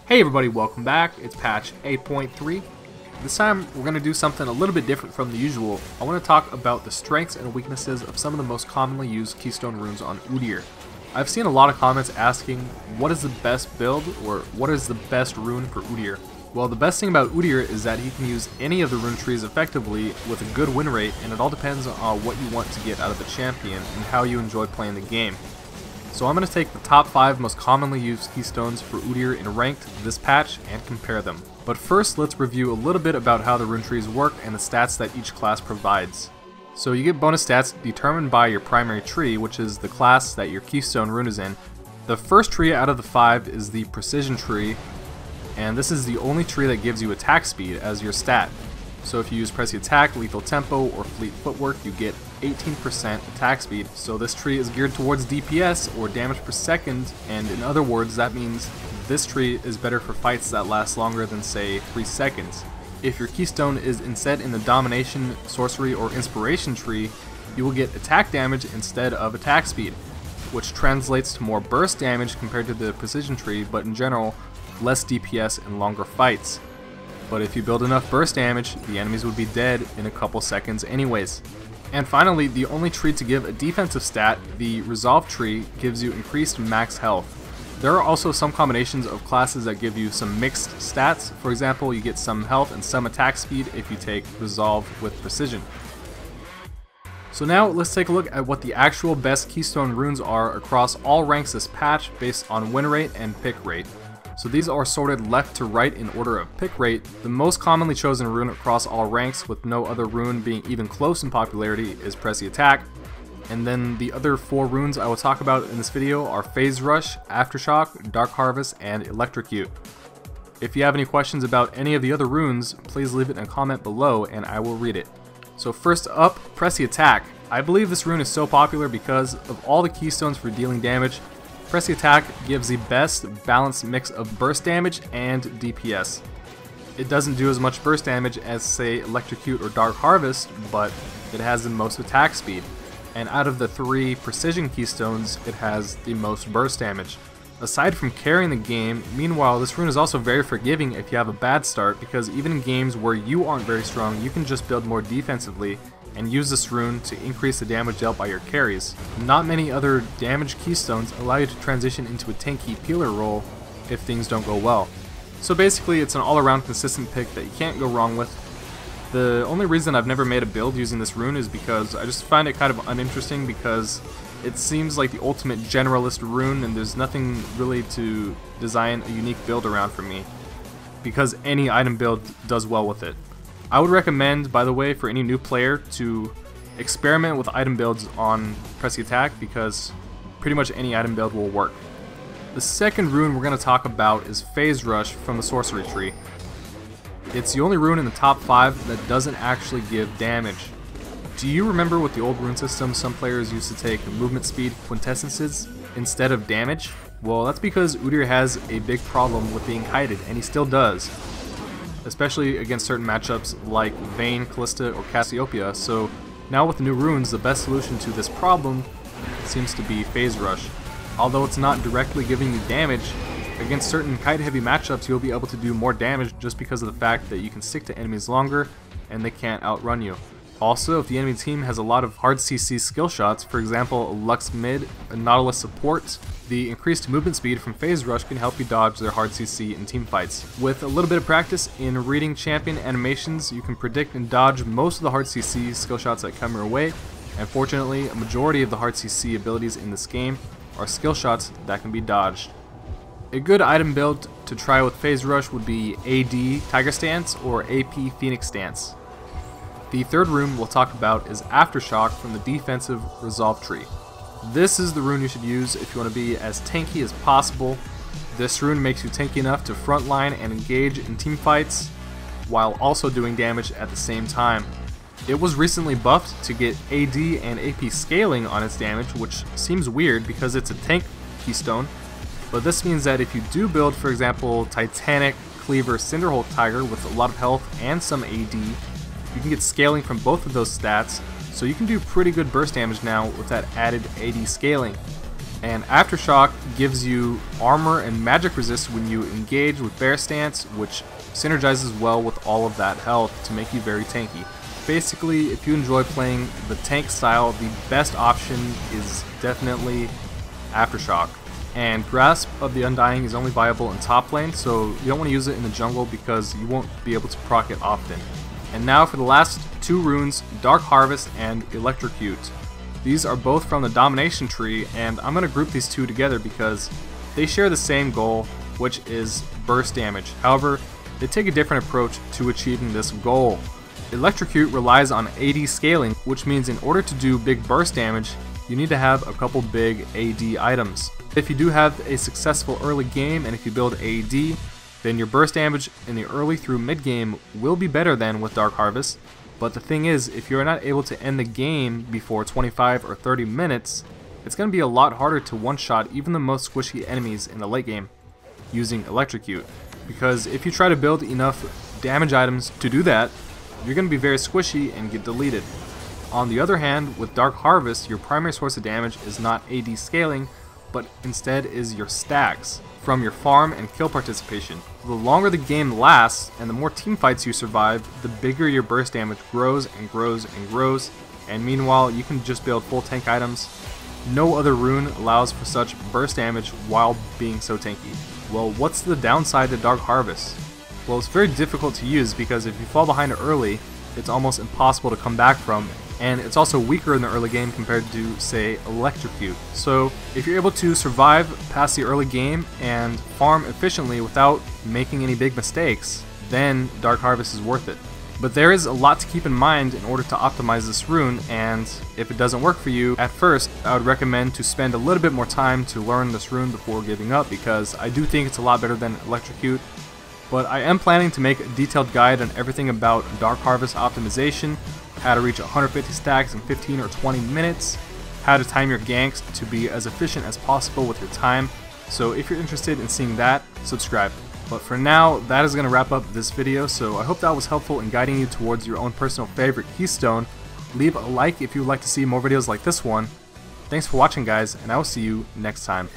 Hey everybody, welcome back. It's patch 8.3. This time we're going to do something a little bit different from the usual. I want to talk about the strengths and weaknesses of some of the most commonly used Keystone runes on Udyr. I've seen a lot of comments asking what is the best build or what is the best rune for Udyr. Well, the best thing about Udyr is that he can use any of the rune trees effectively with a good win rate, and it all depends on what you want to get out of the champion and how you enjoy playing the game. So I'm going to take the top 5 most commonly used Keystones for Udyr in ranked this patch and compare them. But first, let's review a little bit about how the rune trees work and the stats that each class provides. So you get bonus stats determined by your primary tree, which is the class that your Keystone rune is in. The first tree out of the 5 is the Precision tree, and this is the only tree that gives you attack speed as your stat. So if you use Pressy Attack, Lethal Tempo, or Fleet Footwork, you get 18% attack speed. So this tree is geared towards DPS, or damage per second, and in other words, that means this tree is better for fights that last longer than, say, 3 seconds. If your Keystone is instead in the Domination, Sorcery, or Inspiration tree, you will get attack damage instead of attack speed, which translates to more burst damage compared to the Precision tree, but in general, less DPS and longer fights. But if you build enough burst damage, the enemies would be dead in a couple seconds anyways. And finally, the only tree to give a defensive stat, the Resolve tree, gives you increased max health. There are also some combinations of classes that give you some mixed stats. For example, you get some health and some attack speed if you take Resolve with Precision. So now let's take a look at what the actual best Keystone runes are across all ranks this patch based on win rate and pick rate. So these are sorted left to right in order of pick rate. The most commonly chosen rune across all ranks, with no other rune being even close in popularity, is Pressy Attack. And then the other 4 runes I will talk about in this video are Phase Rush, Aftershock, Dark Harvest, and Electrocute. If you have any questions about any of the other runes, please leave it in a comment below and I will read it. So first up, Pressy Attack. I believe this rune is so popular because of all the Keystones for dealing damage. Pressy Attack gives the best balanced mix of burst damage and DPS. It doesn't do as much burst damage as, say, Electrocute or Dark Harvest, but it has the most attack speed. And out of the 3 Precision Keystones, it has the most burst damage. Aside from carrying the game, meanwhile, this rune is also very forgiving if you have a bad start, because even in games where you aren't very strong, you can just build more defensively and use this rune to increase the damage dealt by your carries. Not many other damage Keystones allow you to transition into a tanky peeler role if things don't go well. So basically, it's an all-around consistent pick that you can't go wrong with. The only reason I've never made a build using this rune is because I just find it kind of uninteresting, because it seems like the ultimate generalist rune and there's nothing really to design a unique build around for me, because any item build does well with it. I would recommend, by the way, for any new player to experiment with item builds on Pressy Attack, because pretty much any item build will work. The second rune we're going to talk about is Phase Rush from the Sorcery tree. It's the only rune in the top 5 that doesn't actually give damage. Do you remember with the old rune system some players used to take movement speed quintessences instead of damage? Well, that's because Udyr has a big problem with being kited, and he still does, especially against certain matchups like Vayne, Callista, or Cassiopeia. So now with the new runes, the best solution to this problem seems to be Phase Rush. Although it's not directly giving you damage, against certain kite-heavy matchups you'll be able to do more damage just because of the fact that you can stick to enemies longer and they can't outrun you. Also, if the enemy team has a lot of hard CC skill shots, for example a Lux mid, a Nautilus support, the increased movement speed from Phase Rush can help you dodge their hard CC in team fights. With a little bit of practice in reading champion animations, you can predict and dodge most of the hard CC skill shots that come your way, and fortunately a majority of the hard CC abilities in this game are skill shots that can be dodged. A good item build to try with Phase Rush would be AD Tiger Stance or AP Phoenix Stance. The third rune we'll talk about is Aftershock from the defensive Resolve tree. This is the rune you should use if you want to be as tanky as possible. This rune makes you tanky enough to frontline and engage in team fights while also doing damage at the same time. It was recently buffed to get AD and AP scaling on its damage, which seems weird because it's a tank Keystone, but this means that if you do build, for example, Titanic, Cleaver, Cinderhold Tiger with a lot of health and some AD, you can get scaling from both of those stats, so you can do pretty good burst damage now with that added AD scaling. And Aftershock gives you armor and magic resist when you engage with Bear Stance, which synergizes well with all of that health to make you very tanky. Basically, if you enjoy playing the tank style, the best option is definitely Aftershock. And Grasp of the Undying is only viable in top lane, so you don't want to use it in the jungle because you won't be able to proc it often. And now for the last two runes, Dark Harvest and Electrocute. These are both from the Domination tree, and I'm going to group these two together because they share the same goal, which is burst damage. However, they take a different approach to achieving this goal. Electrocute relies on AD scaling, which means in order to do big burst damage, you need to have a couple big AD items. If you do have a successful early game and if you build AD, then your burst damage in the early through mid game will be better than with Dark Harvest. But the thing is, if you're not able to end the game before 25 or 30 minutes, it's going to be a lot harder to one-shot even the most squishy enemies in the late game using Electrocute. Because if you try to build enough damage items to do that, you're going to be very squishy and get deleted. On the other hand, with Dark Harvest, your primary source of damage is not AD scaling, but instead is your stacks from your farm and kill participation. The longer the game lasts and the more team fights you survive, the bigger your burst damage grows and grows and grows, and meanwhile you can just build full tank items. No other rune allows for such burst damage while being so tanky. Well, what's the downside to Dark Harvest? Well, it's very difficult to use because if you fall behind early, it's almost impossible to come back from, and it's also weaker in the early game compared to, say, Electrocute. So if you're able to survive past the early game and farm efficiently without making any big mistakes, then Dark Harvest is worth it. But there is a lot to keep in mind in order to optimize this rune, and if it doesn't work for you at first, I would recommend to spend a little bit more time to learn this rune before giving up, because I do think it's a lot better than Electrocute. But I am planning to make a detailed guide on everything about Dark Harvest optimization, how to reach 150 stacks in 15 or 20 minutes, how to time your ganks to be as efficient as possible with your time. So if you're interested in seeing that, subscribe. But for now, that is going to wrap up this video, so I hope that was helpful in guiding you towards your own personal favorite keystone. Leave a like if you would like to see more videos like this one. Thanks for watching, guys, and I will see you next time.